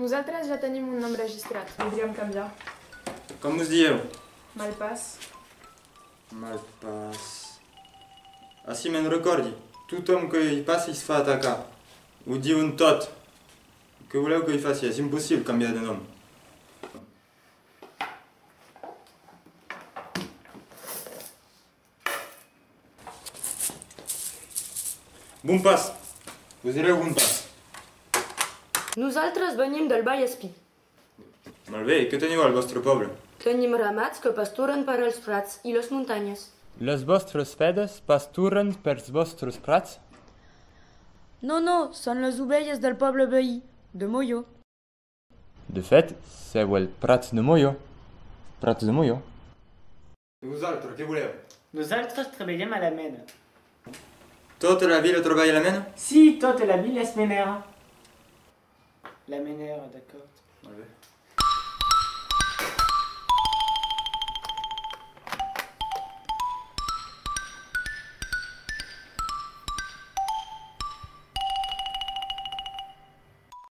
Nosaltres ja tenim un nom registrat. Voldríem canviar. Com us dieu? Malpàs. Malpàs. Així me'n recordi. Tothom que hi passi es fa atacar. Ho diuen tot. Què voleu que hi faci? És impossible canviar de nom. Bon pas. Us direu bon pas. Nosaltres venim del Vallespí. Molt bé, què teniu al vostre poble? Tenim ramats que pasturen per als prats i les muntanyes. Les vostres fedes pasturen pels vostres prats? No, són les ovelles del poble veí, de Molló. De fet, seu el Prats de Molló. Prats de Molló. I vosaltres, què voleu? Nosaltres treballem a la mena. Tota la vila treballa a la mena? Si, tota la vila és menera. La menera, d'acord. Molt bé.